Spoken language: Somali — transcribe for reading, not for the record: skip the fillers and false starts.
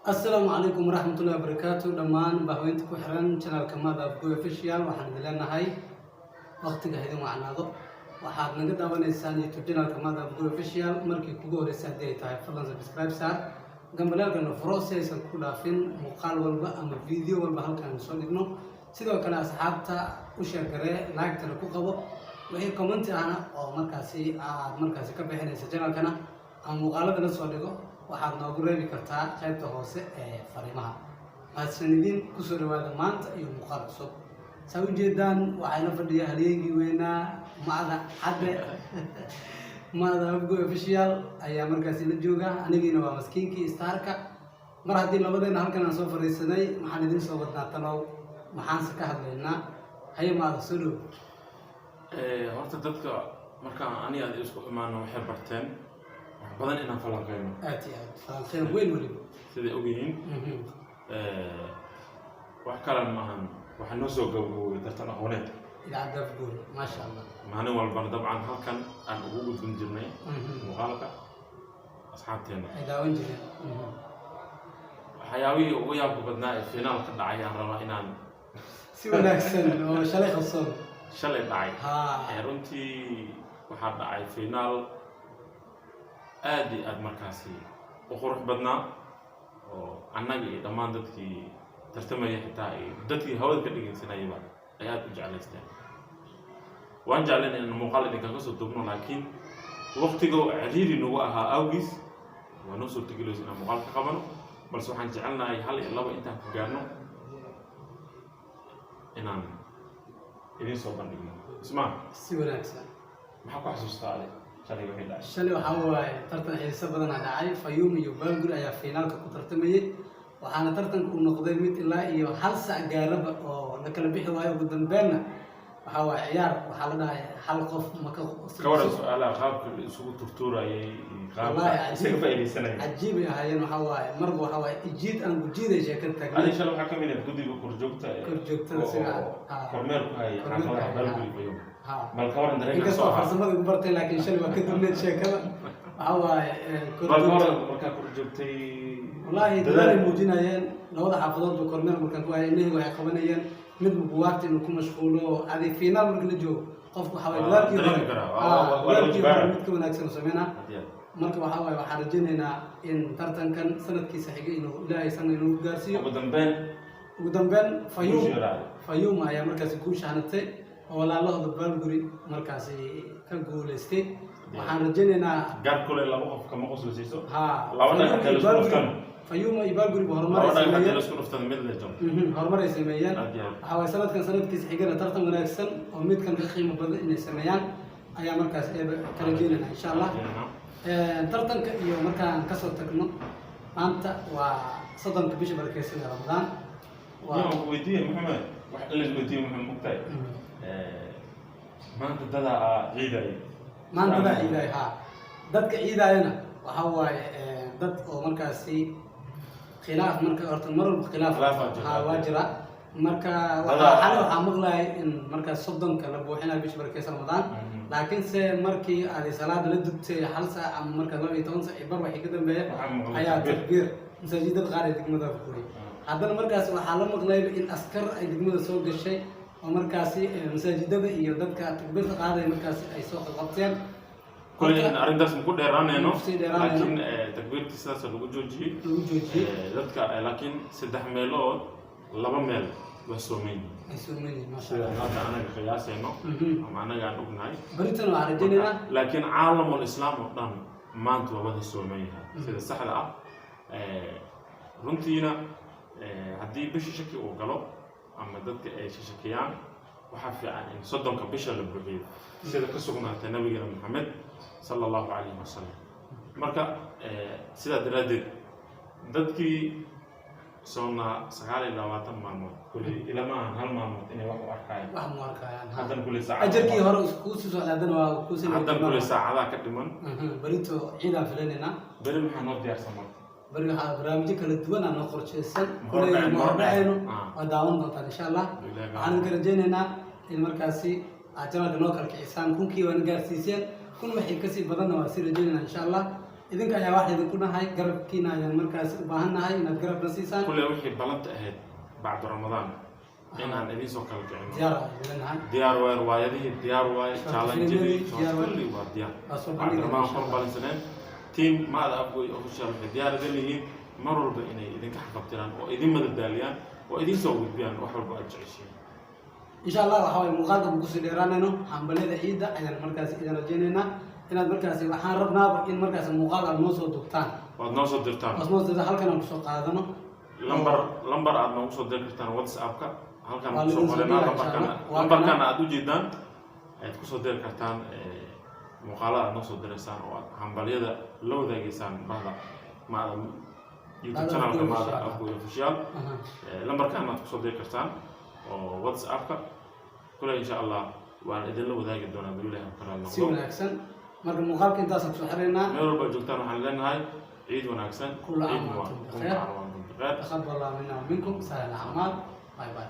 السلام عليكم ورحمة الله وبركاته. دمان بهوينتكو حران channel كماد أبقوا official وحن لنا هاي وقت جهدي معنا ضو وحاب نقدر ونسان يوتيوب channel كماد أبقوا official مركي كوجو رسالة دي تاعي فلان سبسكرايب ساعة جنب لنا كنا فروسيس كلها فين مقال والبا أما فيديو والبا هل كان نصدقنا سيدو كلا أصحابتا وشير كره لايك تلقوا قبو وهي كومنت أنا أو مركزي كبحنا سجنا كنا أم مقالة نصدقه waxaad noogu reebi kartaa qaybta hoose ee fariimaha mahadsanidin ku soo dhawaada maanta iyo muuqaal cusub saa u jeedaan waxayna fadhiya halyeegii weynaa maada cadde maada Abgo official ayaa markaasi la jooga anigiina waa maskiinkii starka mar haddii labadeena halkan aan soo fariisanay maxaan idin soo wadnaa talow maxaanse ka hadlaynaa haye maada soo dhow horta dadka markaan aniga aad isku imaano waxay barteen badan inaan falanqeyno falanqeyn weyn waliba sida ogyihiin wax kale maahan waxa noo soo gabagaboway tartan aqooneed idaacadda Abgo maasha Allah maalin walbana dabcan halkan aan ugu gudbin jirnay muuqaalka asxaabteena ay daawan jireen waxyaabihii ugu yaabka badnaa ee finaal ka dhacay aan rabaa inaan si wanaagsan oo shalay dhacay runtii waxaa dhacay finaal aad iyo aad markaasi u qurux badnaa oo annaga iyo dhammaan dadkii tartamaya xitaa iyo dadkii hawada ka dhegeysanayaba ay aad u jeclaysteen waan jeclayn inaan muuqaal idinkaga soo duubno laakiin waqtiga ciriiri nagu ahaa awgiis waa noo suurtagelaysa inaan muuqaal ka qabano balse waxaan jecelnahay hal iyo laba intaan ka gaarno inaan idin soo bandhigno ismaa si wanaagsan maxaa ku xasuustaa adig shalay waxaa waaye tartan xiiso badan ah dhacay Fayuum iyo Baalguri ayaa finaalka ku tartamayay waxaana tartanku uu noqday mid ilaa iyo hal saac gaaraba oo la kala bixi waayo ugu dambeynna waxaa waaye ciyaar waxaa la dhahay hal qof ma ka waran su'aalaha qaabka isugu turtuurayay qaabka isaga faa'iideysanaya cajiib ay ahaayeen waxaa waaye marba waxaa waaye ijiid aan gujiiday sheekad tagnay adiga shalay waxaa ka mid ah guddiga korjoogtada sida kormeer ku hayay xaafadaha Baalguri Fayuum mal ka waran dareenka soo farsamada ugu bartay laakiin shalay waa ka duwneed sheekada waxaa waaye markaa korjoogtay wallahi dadaalay muujinayeen labada xaafadoodba kormeer markaan ku hayay inay waxay qabanayeen mid buugaagta inuu ku mashquulo adig finaal marka la joogo qofku waxaa waaye dadaalkii hore mid ka wanaagsan sameynaa marka waxaa waaye waxaan rajaynaynaa in tartankan sanadkiisa xigay inuu ilaahay sana inuu gaarsiiyo ugu dambeyn Fayuum ayaa markaasi guusha hanatay oo walaalahooda Baalguri markaasi ka guuleystay waxaan rajaynaynaa gaar kale laba qof kama qoslayso labada kale isku dhuftan Fayuum iyo Baalguri horumar ay sameeyeen waxaa waaye sanadkan sanadkiisa xigana tartan wanaagsan oo midkan ka qiimo badan inay sameeyaan ayaa markaas ka rajaynaynaa insha Allah tartanka iyo markaan kasoo tagno maanta waa 30 bisha barakeysan Ramadaan waa weydiiyay Maxamed wax la weydiiyay Maxamed mugtay maanta dada ciiday dadka ciidayna waxa waaye dad oo markaasi khilaaf marka horta mar walba khilaaf waa jira marka waxaa maqlaay in markaas 30 la buuxinayo bisha barakeysan Ramadaan laakiin se markii aad salaada la dugtay hal saac ama marka 12 saac bar wixii ka dambeeya ayaa takbiir masaajidada qaar ee degmada ku furay haddana markaas waxaa la maqlay in askar ay degmada soo gashay oo markaasi masaajidada iyo dadka takbiirta qaaday markaasi ay soo qabteen kulleen arintaas ku dheeraanayno laakiin takbiirta sidaas lagu joojiyay dadka laakiin 3 meelood 2 meel waa soomeyn ma sha Allah anaga qiyaasayno ama anaga aan ognahay baritan waa rajayna laakiin caalamul islaam oo dhan maanta waa wada soomeeyay sida saxda ah runtiina haddii bishi shaki uu galo ama dadka ay shakiyaan waxa fiican in 30 bisha la buuxiyo sida ka sugnaatay nabiga Maxamed sallallahu alayhi wasallam marka sida daradeed dadkii soona 29 maalmood kulli ilaa ma hal maalmood inay wax u arkayaan hadan kulli saacad ajarkii hore isku soo socdaan waa ku soo hadan kulli saacada ka dhiman barito ciidan filanayna bari maxaa noo diyaarsan bari waxa barnaamijyo kala duwan aan qorsheysan kulli marbacayno waa daawan doontaan insha Allah waxaan ka rajaynaynaa in markaasi ajarada noo kala kiciyaan kunkii waan gaarsiiseen kun wixii ka sii badan waa si rajaynaynaa insha Allah idinka ayaa wax idinku nahay garabkiina ayaan markaas u baahannahay inaad garab na siisaan كل وحي بلنت أهد بعد رمضان إن عن إذن سوق الجنة diyaar ديار واير وايده ديار واير challenge دي ديار واير. كل ديار Asoo بعد bandhiga رمضان insha كل Allah. بالسنين تيم ما هذا أبوي أخشى ديار ذي هي مروا بإني إذن كحفظتنا وإذن مدد داليان وإذن سوق بيان وحول بأجعشين insha Allah waxa way muuqaalka ku sii dheeraanayno hambalada ciida ayaan markaas idin rajaynaynaa inaad markaas waxaan rabnaaba in markaas muuqaal aad noo soo dugtaan ودنوصل درتان asnoo sida halkan aan ku soo qaadano لمبر عاد نوصل درتان واتساب كا هل كان Waa نوصل lagu soo قلنا diraa insha Allah. Waa لمبر kana. كان عدو جدا تكسر در كرتان مقالة نوصل درسان وحنبلية لو ذا جيسان بعد مع يوتيوب هذا channel أبوي كما official. هذا أبوي official aha لمبر كان تكسر در كرتان واتساب كا كله إن شاء الله وأنا إذا لو ذا جدونا بيقولها كلام si wanaagsan marka muuqaalka intaas aan ku soo xiraynaa نور بجوكتان وحنا هاي عيد وناكسن كل عام عيد وأنتم كل بخير. عام وأنتم بخير تقبل الله منا ومنكم سهل الاعمال باي باي